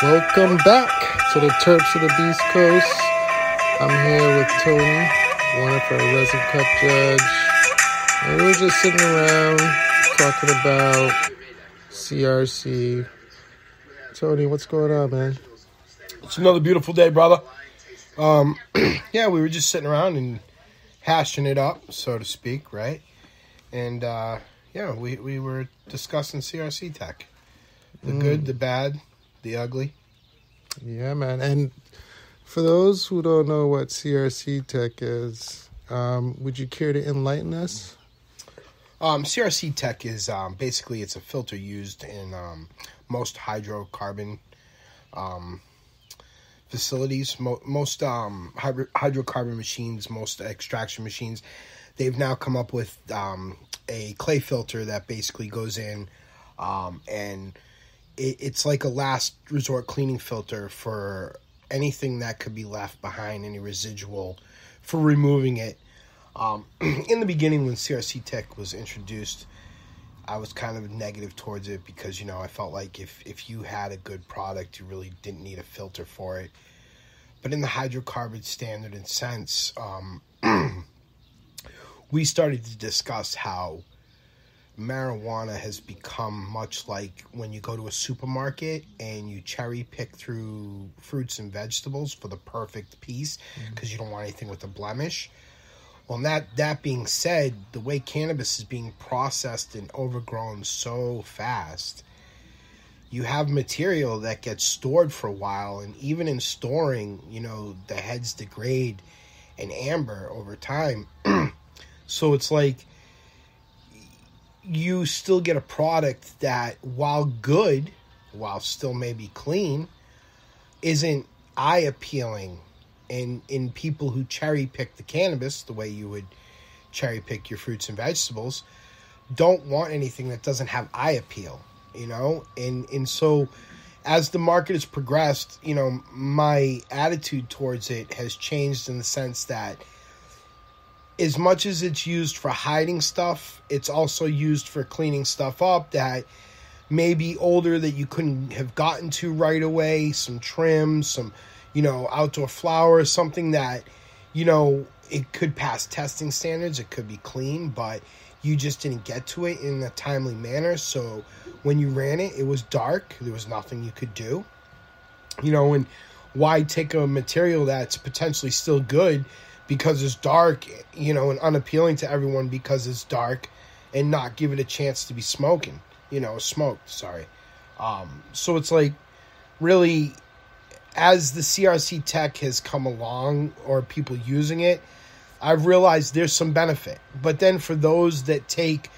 Welcome back to the Terps of the Beast Coast. I'm here with Tony, one of our resin cup judge. And we're just sitting around talking about CRC. Tony, what's going on, man? It's another beautiful day, brother. We were just sitting around and hashing it up, so to speak, right? And, we were discussing CRC tech. The good, the bad, the ugly. Yeah, man. And for those who don't know what CRC tech is, would you care to enlighten us? CRC tech is basically it's a filter used in most hydrocarbon facilities. Most hydrocarbon machines, most extraction machines, they've now come up with a clay filter that basically goes in and it's like a last resort cleaning filter for anything that could be left behind, any residual, for removing it. In the beginning, when CRC tech was introduced, I was kind of negative towards it because, I felt like if you had a good product, you really didn't need a filter for it. But in the hydrocarbon standard and sense, we started to discuss how marijuana has become much like when you go to a supermarket and you cherry pick through fruits and vegetables for the perfect piece because you don't want anything with a blemish. Well, that being said, the way cannabis is being processed and overgrown so fast, you have material that gets stored for a while, and even in storing, the heads degrade and amber over time. So it's like you still get a product that, while good, while still maybe clean, isn't eye-appealing. And in people who cherry-pick the cannabis, the way you would cherry-pick your fruits and vegetables, don't want anything that doesn't have eye appeal, And so as the market has progressed, my attitude towards it has changed in the sense that as much as it's used for hiding stuff, it's also used for cleaning stuff up that may be older that you couldn't have gotten to right away, some trim, some, outdoor flowers, something that, it could pass testing standards, it could be clean, but you just didn't get to it in a timely manner. So when you ran it, it was dark. There was nothing you could do. And why take a material that's potentially still good because it's dark, and unappealing to everyone because it's dark, and not give it a chance to be smoked, sorry. So it's like, really, as the CRC tech has come along, or people using it, I've realized there's some benefit. But then for those that take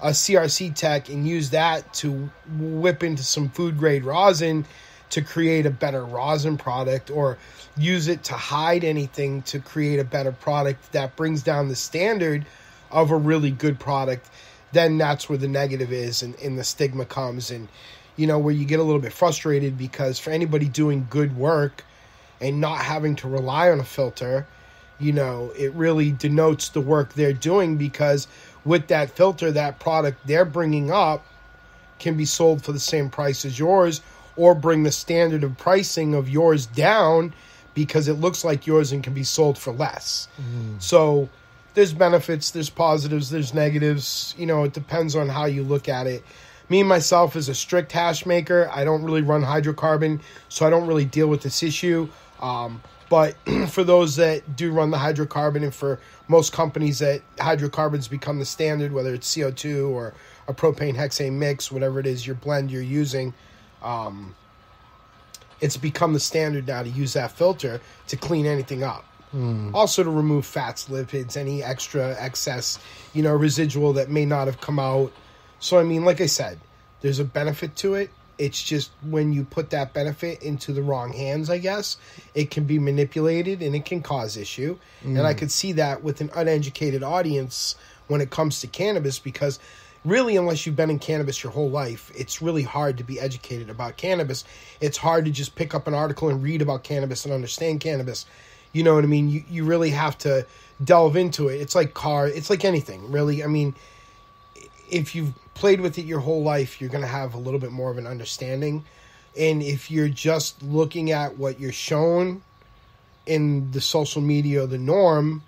a CRC tech and use that to whip into some food grade rosin to create a better rosin product, or use it to hide anything to create a better product that brings down the standard of a really good product, then that's where the negative is, and the stigma comes, and where you get a little bit frustrated, because for anybody doing good work and not having to rely on a filter, it really denotes the work they're doing, because with that filter, that product they're bringing up can be sold for the same price as yours, or bring the standard of pricing of yours down because it looks like yours and can be sold for less. So there's benefits, there's positives, there's negatives. It depends on how you look at it. Me, myself, as a strict hash maker, I don't really run hydrocarbon, so I don't really deal with this issue. But for those that do run the hydrocarbon, and for most companies that hydrocarbons become the standard, whether it's CO2 or a propane hexane mix, whatever it is, your blend you're using, it's become the standard now to use that filter to clean anything up. Also to remove fats, lipids, any extra excess, residual that may not have come out. So, like I said, there's a benefit to it. It's just when you put that benefit into the wrong hands, I guess, it can be manipulated and it can cause issue. And I could see that with an uneducated audience when it comes to cannabis, because really, unless you've been in cannabis your whole life, it's really hard to be educated about cannabis. It's hard to just pick up an article and read about cannabis and understand cannabis. You know what I mean? You really have to delve into it. It's like anything, really. If you've played with it your whole life, you're going to have a little bit more of an understanding. And if you're just looking at what you're shown in the social media, the norm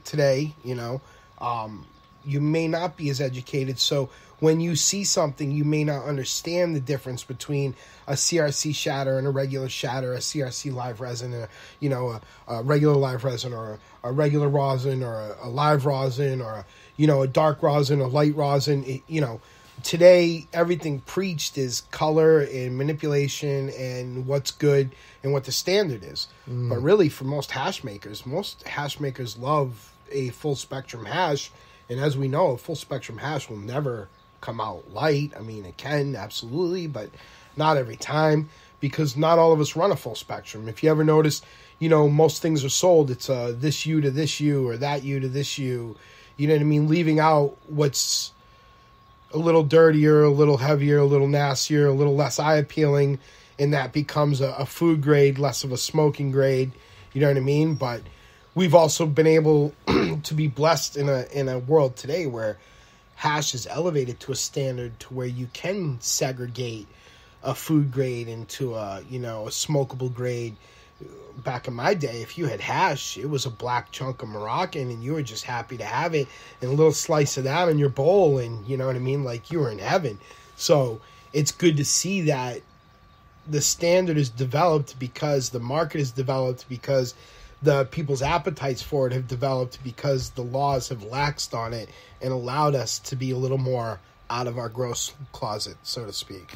today, you may not be as educated. So when you see something, you may not understand the difference between a CRC shatter and a regular shatter, a CRC live resin, a regular live resin, or a regular rosin, or a live rosin, or a dark rosin, a light rosin. Today everything preached is color and manipulation and what's good and what the standard is. But really, for most hash makers love a full spectrum hash. And as we know, a full spectrum hash will never come out light. I mean, it can, absolutely, but not every time, because not all of us run a full spectrum. If you ever notice, most things are sold. It's this U to this U, or that U to this U. You know what I mean? Leaving out what's a little dirtier, a little heavier, a little nastier, a little less eye appealing, and that becomes a food grade, less of a smoking grade. You know what I mean? But we've also been able to be blessed in a world today where hash is elevated to a standard to where you can segregate a food grade into a smokable grade. Back in my day, if you had hash, it was a black chunk of Moroccan, and you were just happy to have it, and a little slice of that in your bowl, and you know what I mean, like you were in heaven. So it's good to see that the standard is developed because the market is developed, because the people's appetites for it have developed, because the laws have laxed on it and allowed us to be a little more out of our gross closet, so to speak.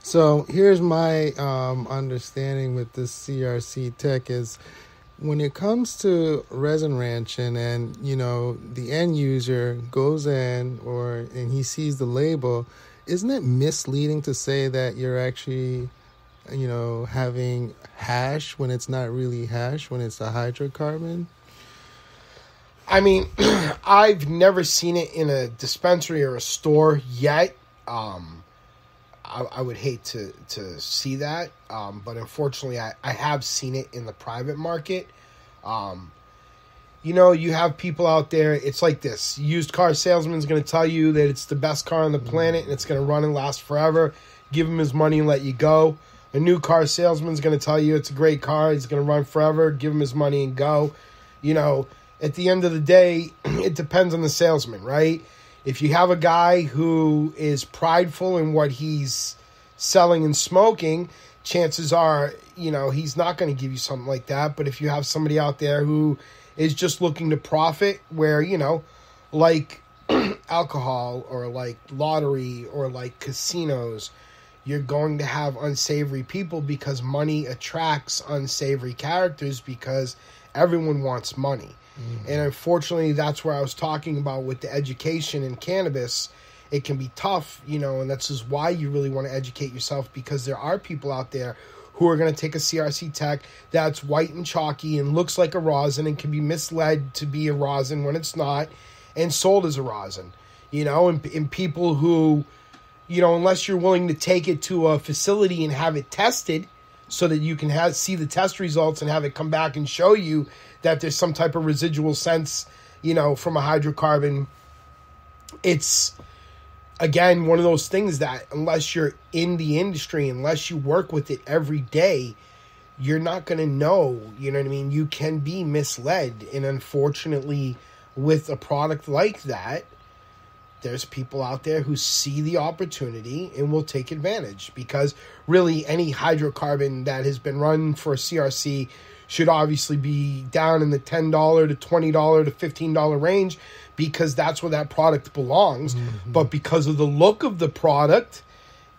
So here's my understanding with this CRC tech is when it comes to resin ranching and, the end user goes in and he sees the label, isn't it misleading to say that you're actually, having hash when it's not really hash, when it's a hydrocarbon? I mean, I've never seen it in a dispensary or a store yet. I would hate to see that, but unfortunately, I have seen it in the private market. You have people out there, it's like this. Used car salesman's going to tell you that it's the best car on the planet and it's going to run and last forever. Give him his money and let you go. A new car salesman's going to tell you it's a great car, it's going to run forever. Give him his money and go. At the end of the day, it depends on the salesman, right? If you have a guy who is prideful in what he's selling and smoking, chances are, he's not going to give you something like that. But if you have somebody out there who is just looking to profit, where, like alcohol or like lottery or like casinos, you're going to have unsavory people because money attracts unsavory characters because everyone wants money. And unfortunately, that's where I was talking about with the education in cannabis. It can be tough, and that's just why you really want to educate yourself, because there are people out there who are going to take a CRC tech that's white and chalky and looks like a rosin and can be misled to be a rosin when it's not, and sold as a rosin, and people who, unless you're willing to take it to a facility and have it tested so that you can see the test results and have it come back and show you that there's some type of residual sense, from a hydrocarbon. It's, again, one of those things that unless you're in the industry, unless you work with it every day, you're not going to know, you know what I mean? You can be misled. And unfortunately, with a product like that, there's people out there who see the opportunity and will take advantage, because really any hydrocarbon that has been run for CRC should obviously be down in the $10 to $20 to $15 range, because that's where that product belongs. But because of the look of the product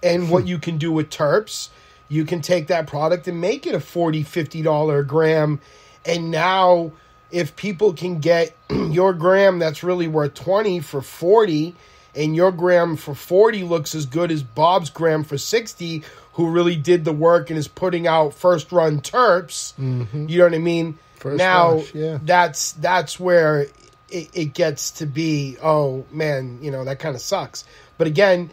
and what you can do with terps, you can take that product and make it a $40, $50 a gram. And now if people can get your gram that's really worth 20 for 40, and your gram for 40 looks as good as Bob's gram for 60, who really did the work and is putting out first run terps, you know what I mean? That's where it gets to be, oh man, that kind of sucks. But again,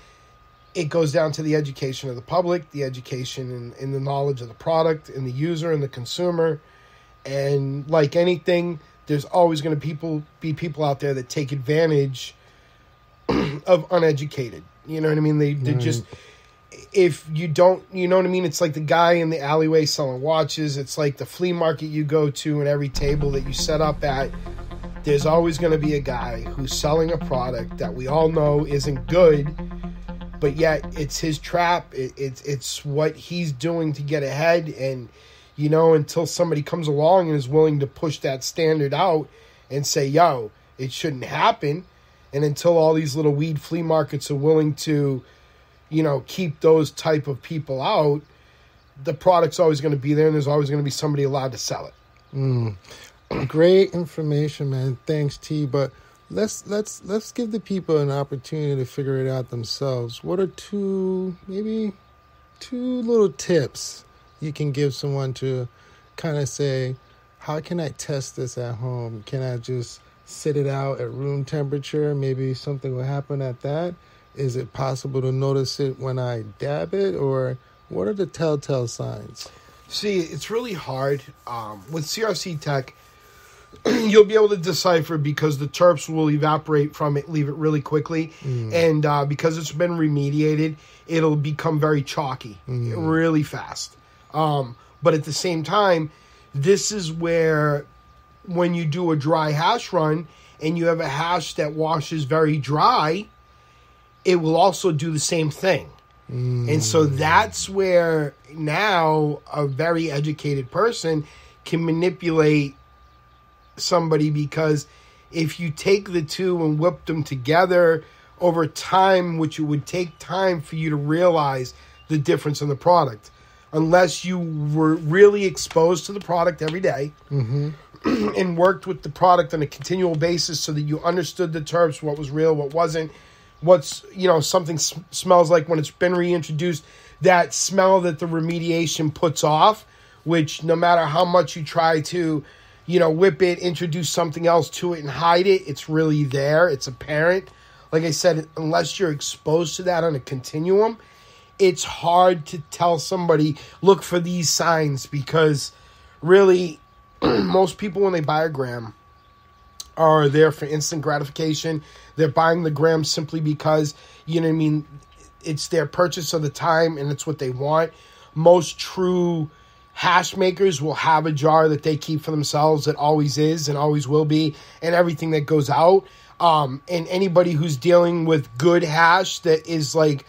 it goes down to the education of the public, the education and the knowledge of the product and the user and the consumer. And like anything, there's always going to be people out there that take advantage of uneducated. You know what I mean? They're just, if you don't, you know what I mean? It's like the guy in the alleyway selling watches. It's like the flea market you go to, and every table that you set up at, there's always going to be a guy who's selling a product that we all know isn't good, but yet it's his trap. It's what he's doing to get ahead. And, you know, until somebody comes along and is willing to push that standard out and say, yo, it shouldn't happen. And until all these little weed flea markets are willing to, you know, keep those type of people out, the product's always going to be there, and there's always going to be somebody allowed to sell it. Great information, man. Thanks, T. But let's give the people an opportunity to figure it out themselves. What are maybe two little tips you can give someone to kind of say, how can I test this at home? Can I just sit it out at room temperature? Maybe something will happen at that. Is it possible to notice it when I dab it? Or what are the telltale signs? See, it's really hard. With CRC Tech, you'll be able to decipher because the terps will evaporate from it, leave it really quickly. And because it's been remediated, it'll become very chalky really fast. But at the same time, this is where when you do a dry hash run and you have a hash that washes very dry, it will also do the same thing. And so that's where now a very educated person can manipulate somebody, because if you take the two and whip them together over time, which it would take time for you to realize the difference in the product, unless you were really exposed to the product every day and worked with the product on a continual basis so that you understood the terps, what was real, what wasn't, what's, you know, something smells like when it's been reintroduced, that smell that the remediation puts off, which no matter how much you try to, you know, whip it, introduce something else to it and hide it, it's really there. It's apparent. Like I said, unless you're exposed to that on a continuum, it's hard to tell somebody, look for these signs, because really most people when they buy a gram are there for instant gratification. They're buying the gram simply because, you know what I mean, it's their purchase of the time and it's what they want. Most true hash makers will have a jar that they keep for themselves that always is and always will be, and everything that goes out. And anybody who's dealing with good hash that is like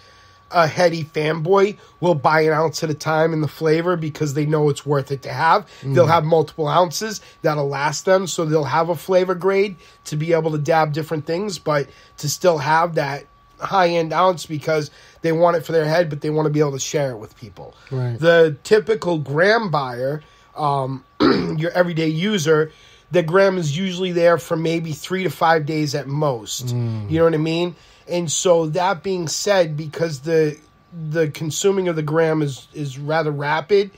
a heady fanboy will buy an ounce at a time in the flavor because they know it's worth it to have. They'll have multiple ounces that'll last them, so they'll have a flavor grade to be able to dab different things, but to still have that high-end ounce because they want it for their head, but they want to be able to share it with people. Right. The typical gram buyer, your everyday user, the gram is usually there for maybe 3 to 5 days at most. You know what I mean? And so that being said, because the consuming of the gram is rather rapid,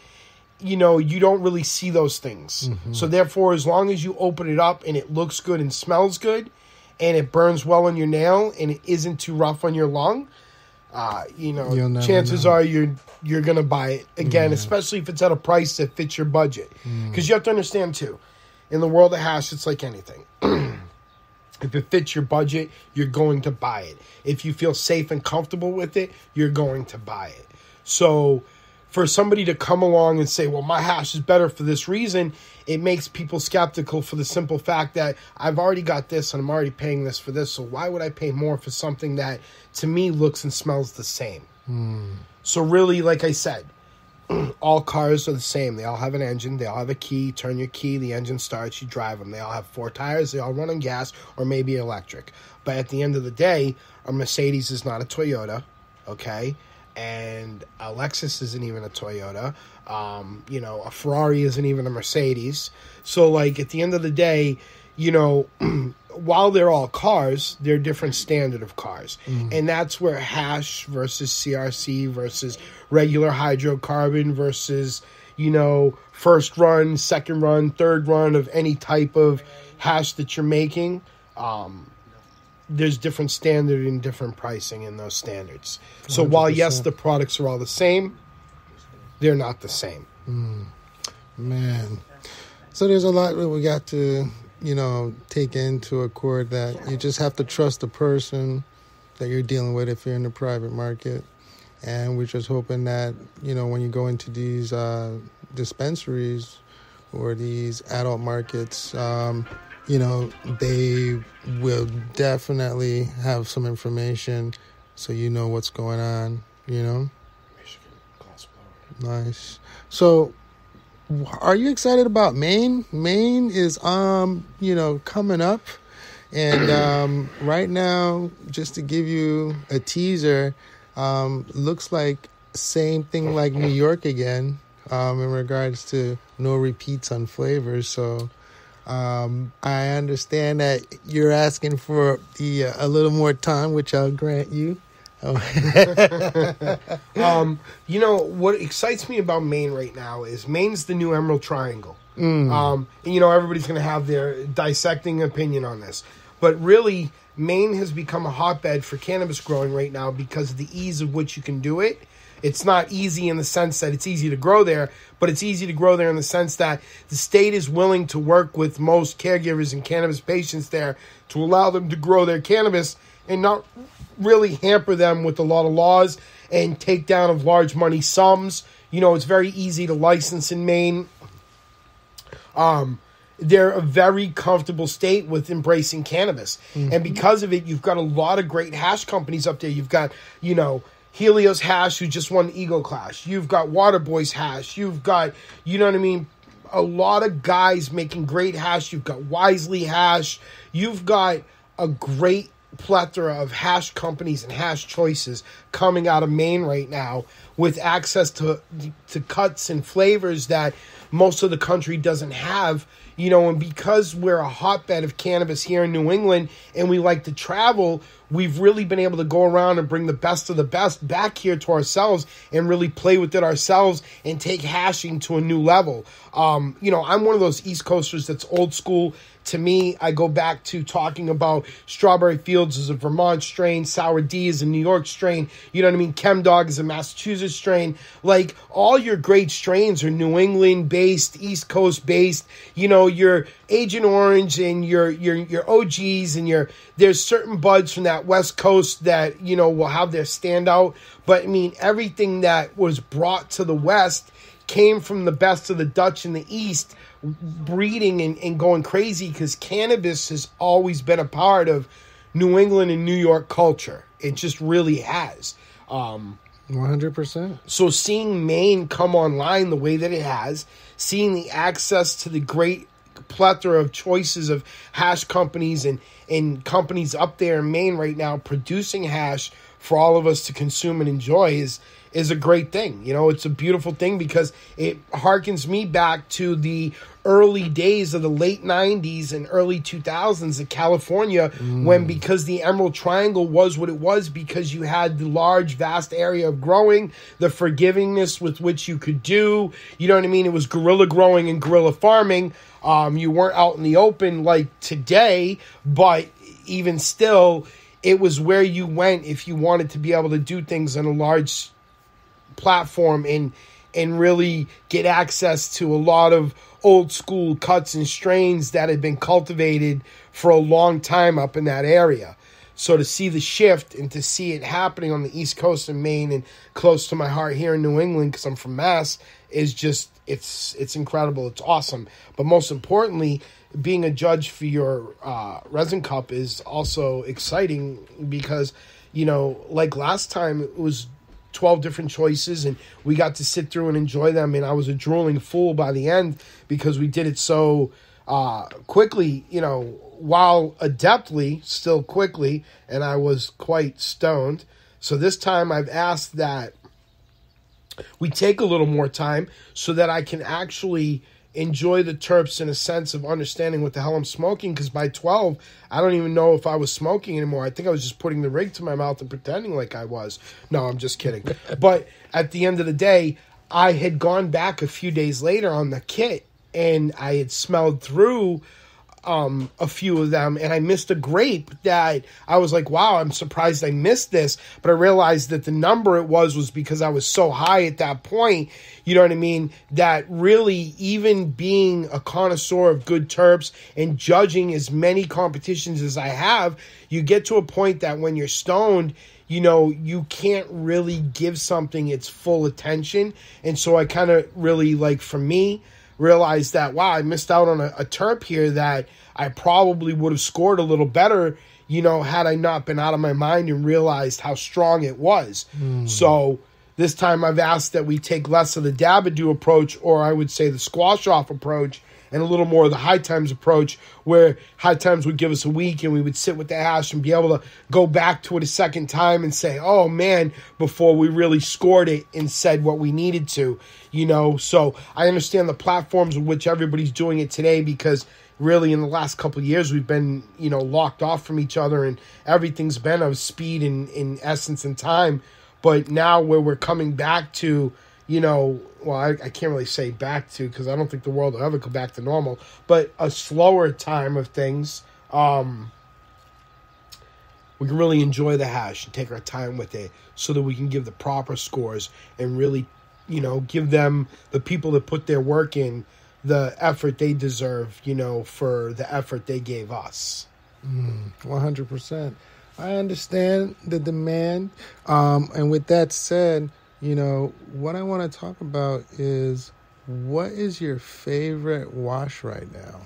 you know, you don't really see those things. So therefore, as long as you open it up and it looks good and smells good and it burns well on your nail and it isn't too rough on your lung, you know, chances are you're going to buy it again, especially if it's at a price that fits your budget. Because you have to understand, too, in the world of hash, it's like anything. If it fits your budget, you're going to buy it. If you feel safe and comfortable with it, you're going to buy it. So for somebody to come along and say, well, my hash is better for this reason, it makes people skeptical for the simple fact that I've already got this and I'm already paying this for this, so why would I pay more for something that, to me, looks and smells the same? So really, like I said, all cars are the same. They all have an engine. They all have a key. Turn your key. The engine starts. You drive them. They all have 4 tires. They all run on gas or maybe electric. But at the end of the day, a Mercedes is not a Toyota, okay? And a Lexus isn't even a Toyota. You know, a Ferrari isn't even a Mercedes. So, like, at the end of the day, you know, while they're all cars, they're different standard of cars. And that's where hash versus CRC versus regular hydrocarbon versus, you know, first run, second run, third run of any type of hash that you're making, there's different standard and different pricing in those standards. So 100%. While, yes, the products are all the same, they're not the same. Man. So there's a lot that we got to, you know, take into accord that you just have to trust the person that you're dealing with if you're in the private market. And we're just hoping that, when you go into these dispensaries or these adult markets, they will definitely have some information so you know what's going on, Michigan, glass blower. Nice. So, are you excited about Maine? Maine is, coming up. And right now, just to give you a teaser, looks like same thing like New York again, in regards to no repeats on flavors. So I understand that you're asking for a little more time, which I'll grant you. What excites me about Maine right now is Maine's the new Emerald Triangle. And everybody's going to have their dissecting opinion on this. But really, Maine has become a hotbed for cannabis growing right now because of the ease of which you can do it. It's not easy in the sense that it's easy to grow there, but it's easy to grow there in the sense that the state is willing to work with most caregivers and cannabis patients there to allow them to grow their cannabis and not really hamper them with a lot of laws and take down of large money sums. It's very easy to license in Maine. They're a very comfortable state with embracing cannabis. Mm-hmm. And because of it, you've got a lot of great hash companies up there. You've got, Helios Hash, who just won Eagle Clash. You've got Waterboys Hash. You've got, a lot of guys making great hash. You've got Wisely Hash. You've got a great plethora of hash companies and hash choices coming out of Maine right now with access to cuts and flavors that most of the country doesn't have, and because we're a hotbed of cannabis here in New England and we like to travel, we've really been able to go around and bring the best of the best back here to ourselves and really play with it ourselves and take hashing to a new level. I'm one of those East Coasters that's old school. To me, I go back to talking about Strawberry Fields as a Vermont strain, Sour D is a New York strain, Chem Dog is a Massachusetts strain. Like, all your great strains are New England-based, East Coast-based, your Agent Orange and your OGs and there's certain buds from that West Coast that, will have their standout. But, everything that was brought to the West came from the best of the Dutch in the East, breeding and going crazy because cannabis has always been a part of New England and New York culture. It just really has. 100%. So seeing Maine come online the way that it has, seeing the access to the great plethora of choices of hash companies and companies up there in Maine right now producing hash for all of us to consume and enjoy is a great thing. It's a beautiful thing because it harkens me back to the early days of the late 90s and early 2000s in California when, because the Emerald Triangle was what it was, because you had the large, vast area of growing, the forgivingness with which you could do, it was guerrilla growing and guerrilla farming. You weren't out in the open like today, but even still, it was where you went if you wanted to be able to do things on a large platform and really get access to a lot of old school cuts and strains that had been cultivated for a long time up in that area. So to see the shift and to see it happening on the East Coast of Maine and close to my heart here in New England, because I'm from Mass, is just, it's incredible. It's awesome. But most importantly, being a judge for your Resin Cup is also exciting because, like last time, it was 12 different choices and we got to sit through and enjoy them, and I was a drooling fool by the end because we did it so quickly, while adeptly, still quickly, and I was quite stoned. So this time I've asked that we take a little more time so that I can actually enjoy the terps in a sense of understanding what the hell I'm smoking, because by 12, I don't even know if I was smoking anymore. I think I was just putting the rig to my mouth and pretending like I was. No, I'm just kidding. But at the end of the day, I had gone back a few days later on the kit, and I had smelled through a few of them, and I missed a grape that I was like, wow, I'm surprised I missed this. But I realized that the number it was because I was so high at that point, that really, even being a connoisseur of good terps and judging as many competitions as I have, you get to a point that when you're stoned, you can't really give something its full attention. And so I kind of really, like, for me, realized that, wow, I missed out on a terp here that I probably would have scored a little better, had I not been out of my mind and realized how strong it was. So this time I've asked that we take less of the Dabadoo approach, or I would say the squash off approach, and a little more of the High Times approach, where High Times would give us a week and we would sit with the hash and be able to go back to it a second time and say, oh man, before we really scored it and said what we needed to, So I understand the platforms in which everybody's doing it today, because really in the last couple of years we've been, locked off from each other, and everything's been of speed and in essence and time. But now where we're coming back to, I can't really say back to, because I don't think the world will ever go back to normal, but a slower time of things, we can really enjoy the hash and take our time with it so that we can give the proper scores and really, give them, the people that put their work in, the effort they deserve, for the effort they gave us. 100%. I understand the demand. And with that said, what I want to talk about is, what is your favorite wash right now?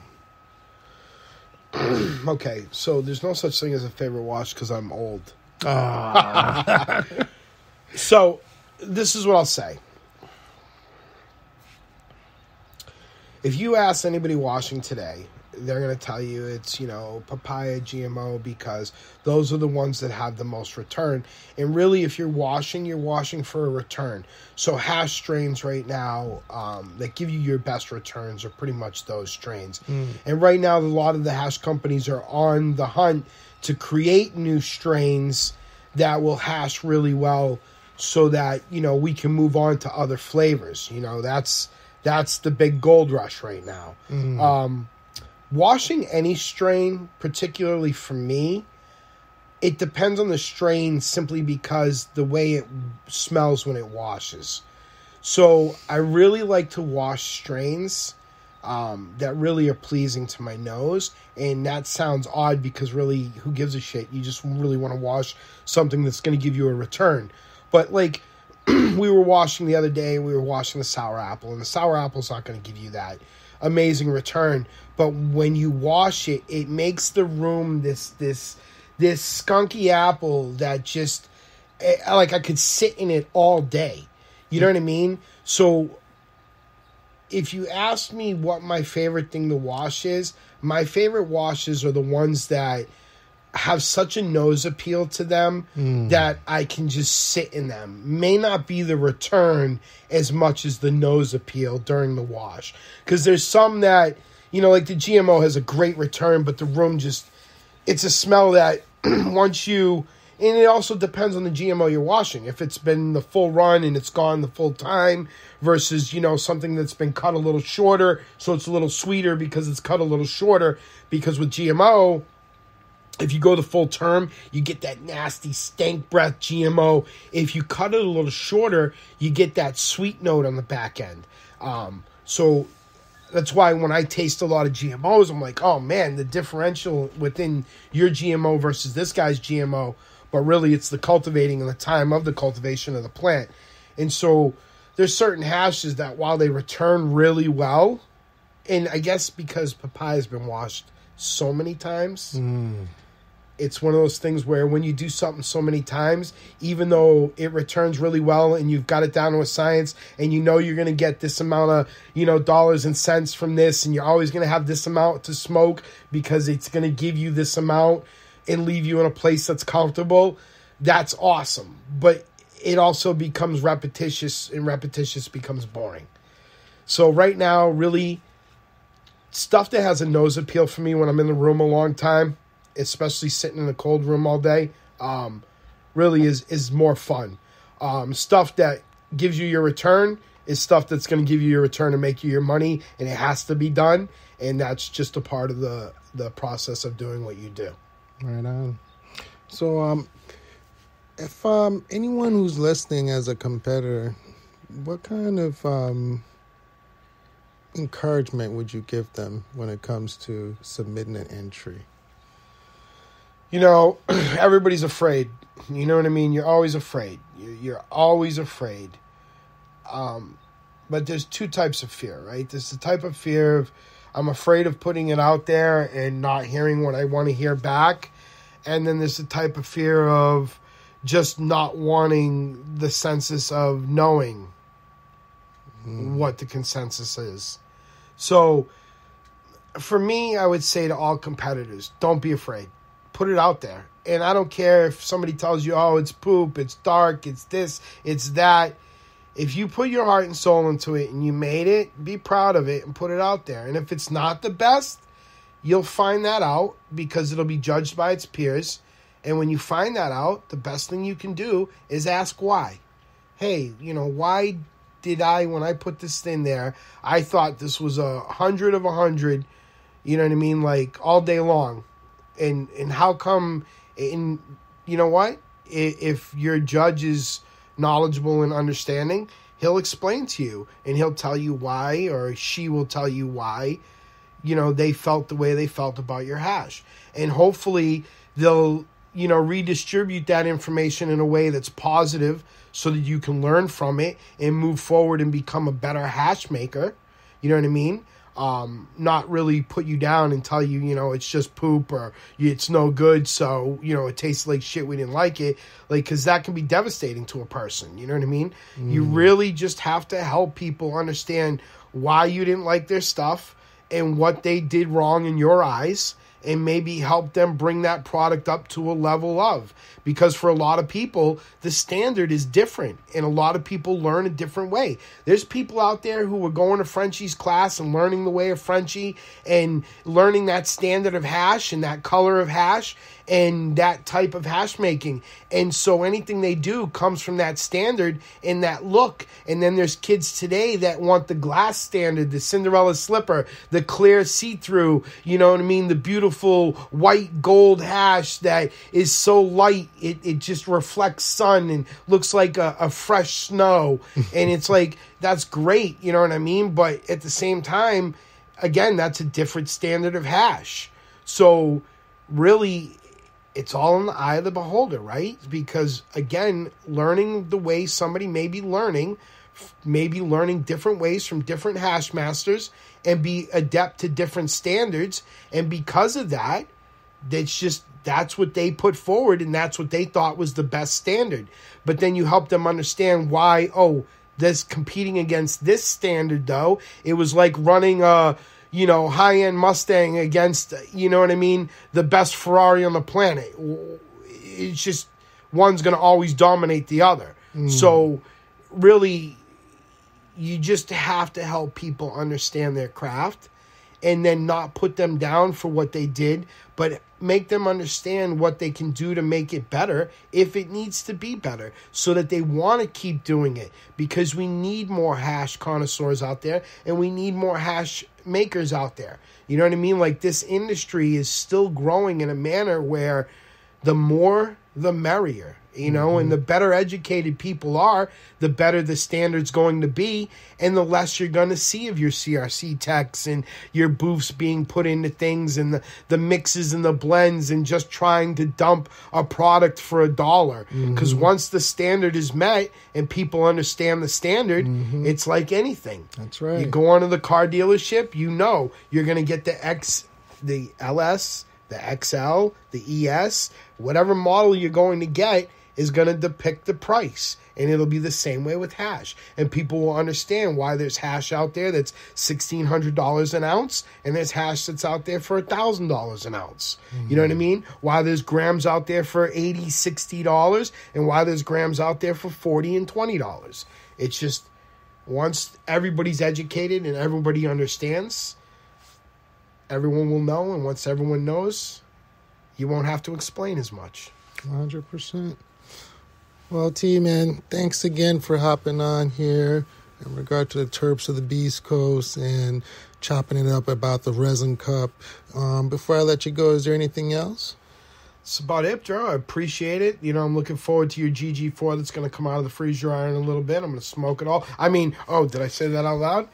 Okay, so there's no such thing as a favorite wash because I'm old. So this is what I'll say. If you ask anybody washing today, they're going to tell you it's, papaya, GMO, because those are the ones that have the most return. And really, if you're washing for a return. So hash strains right now that give you your best returns are pretty much those strains. And right now, a lot of the hash companies are on the hunt to create new strains that will hash really well so that, we can move on to other flavors. That's the big gold rush right now. Washing any strain, particularly for me, it depends on the strain simply because the way it smells when it washes. So I really like to wash strains that really are pleasing to my nose. And that sounds odd because really, who gives a shit? You just really want to wash something that's going to give you a return. But like we were washing the other day, we were washing the sour apple, and the sour apple's not going to give you that amazing return. But when you wash it, it makes the room this skunky apple that just, like, I could sit in it all day. You know what I mean? So if you ask me what my favorite thing to wash is, my favorite washes are the ones that have such a nose appeal to them that I can just sit in them. May not be the return as much as the nose appeal during the wash. Because there's some that, like the GMO has a great return, but the room just, it's a smell that once you, and it also depends on the GMO you're washing. If it's been the full run and it's gone the full time versus, something that's been cut a little shorter, so it's a little sweeter because it's cut a little shorter. Because with GMO, if you go the full term, you get that nasty stank breath GMO. If you cut it a little shorter, you get that sweet note on the back end. So that's why when I taste a lot of GMOs, I'm like, oh man, the differential within your GMO versus this guy's GMO. But really, it's the cultivating and the time of the cultivation of the plant. And so there's certain hashes that while they return really well, and I guess because papaya has been washed so many times, it's one of those things where when you do something so many times, even though it returns really well and you've got it down to a science and you're going to get this amount of, dollars and cents from this, and you're always going to have this amount to smoke because it's going to give you this amount and leave you in a place that's comfortable, that's awesome. But it also becomes repetitious, and repetitious becomes boring. So right now, really, stuff that has a nose appeal for me when I'm in the room a long time, especially sitting in a cold room all day, really is more fun. Stuff that gives you your return is stuff that's going to give you your return and make you your money, and it has to be done, and that's just a part of the process of doing what you do. Right on. So, if anyone who's listening as a competitor, what kind of encouragement would you give them when it comes to submitting an entry? Everybody's afraid. You know what I mean? You're always afraid. You're always afraid. But there's two types of fear, right? There's the type of fear of I'm afraid of putting it out there and not hearing what I want to hear back. And then there's the type of fear of just not wanting the census of knowing what the consensus is. So for me, I would say to all competitors, don't be afraid. Put it out there. And I don't care if somebody tells you, oh, it's poop, it's dark, it's this, it's that. If you put your heart and soul into it and you made it, be proud of it and put it out there. And if it's not the best, you'll find that out because it'll be judged by its peers. And when you find that out, the best thing you can do is ask why. Hey, why did when I put this in there, I thought this was 100 of 100, you know what I mean, like all day long. And how come, you know what? If your judge is knowledgeable and understanding, he'll explain to you and he'll tell you why, or she will tell you why, they felt the way they felt about your hash. And hopefully they'll, redistribute that information in a way that's positive so that you can learn from it and move forward and become a better hash maker. You know what I mean? Not really put you down and tell you, it's just poop or it's no good. So, it tastes like shit. We didn't like it. Cause that can be devastating to a person. You know what I mean? You really just have to help people understand why you didn't like their stuff and what they did wrong in your eyes, and maybe help them bring that product up to a level of. Because for a lot of people, the standard is different, and a lot of people learn a different way. There's people out there who are going to Frenchie's class and learning the way of Frenchie and learning that standard of hash and that color of hash and that type of hash making. And so anything they do comes from that standard and that look. And then there's kids today that want the glass standard, the Cinderella slipper, the clear see-through, you know what I mean, the beautiful white gold hash that is so light it just reflects sun and looks like a fresh snow. And it's like, that's great, you know what I mean? But at the same time, again, that's a different standard of hash. So really, it's all in the eye of the beholder, right? Because, again, learning the way somebody may be learning different ways from different hash masters and be adept to different standards. And because of that, that's what they put forward and that's what they thought was the best standard. But then you help them understand why, this competing against this standard, though, it was like running a high-end Mustang against, the best Ferrari on the planet. It's just one's going to always dominate the other. So really, you just have to help people understand their craft and then not put them down for what they did, but make them understand what they can do to make it better if it needs to be better so that they want to keep doing it, because we need more hash connoisseurs out there and we need more hash makers out there. You know what I mean? Like, this industry is still growing in a manner where the more, the merrier, and the better educated people are, the better the standard's going to be, and the less you're going to see of your CRC techs and your booths being put into things and the mixes and the blends and just trying to dump a product for $1. Because once the standard is met and people understand the standard, it's like anything. That's right. You go onto the car dealership, you're going to get the LS, the XL, the ES, whatever model you're going to get is going to depict the price. And it'll be the same way with hash. And people will understand why there's hash out there that's $1,600 an ounce, and there's hash that's out there for $1,000 an ounce. You know what I mean? Why there's grams out there for $80, $60, and why there's grams out there for $40 and $20. It's just, once everybody's educated and everybody understands, everyone will know. And once everyone knows, you won't have to explain as much. 100%. Well, T, man, thanks again for hopping on here in regard to the Terps of the Beast Coast and chopping it up about the Resin Cup. Before I let you go, is there anything else? That's about it, Joe. I appreciate it. I'm looking forward to your GG4 that's going to come out of the freezer dryer in a little bit. I'm going to smoke it all. Did I say that out loud?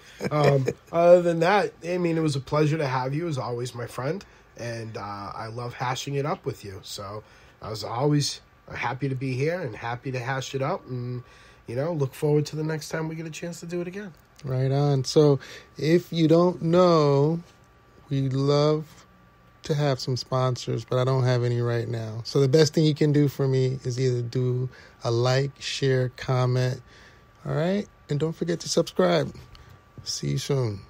Other than that, it was a pleasure to have you, as always, my friend. and I love hashing it up with you. So I was always happy to be here and happy to hash it up, and look forward to the next time we get a chance to do it again. Right on. So if you don't know, we love to have some sponsors, but I don't have any right now. So the best thing you can do for me is either do a like, share, comment. All right? And don't forget to subscribe. See you soon.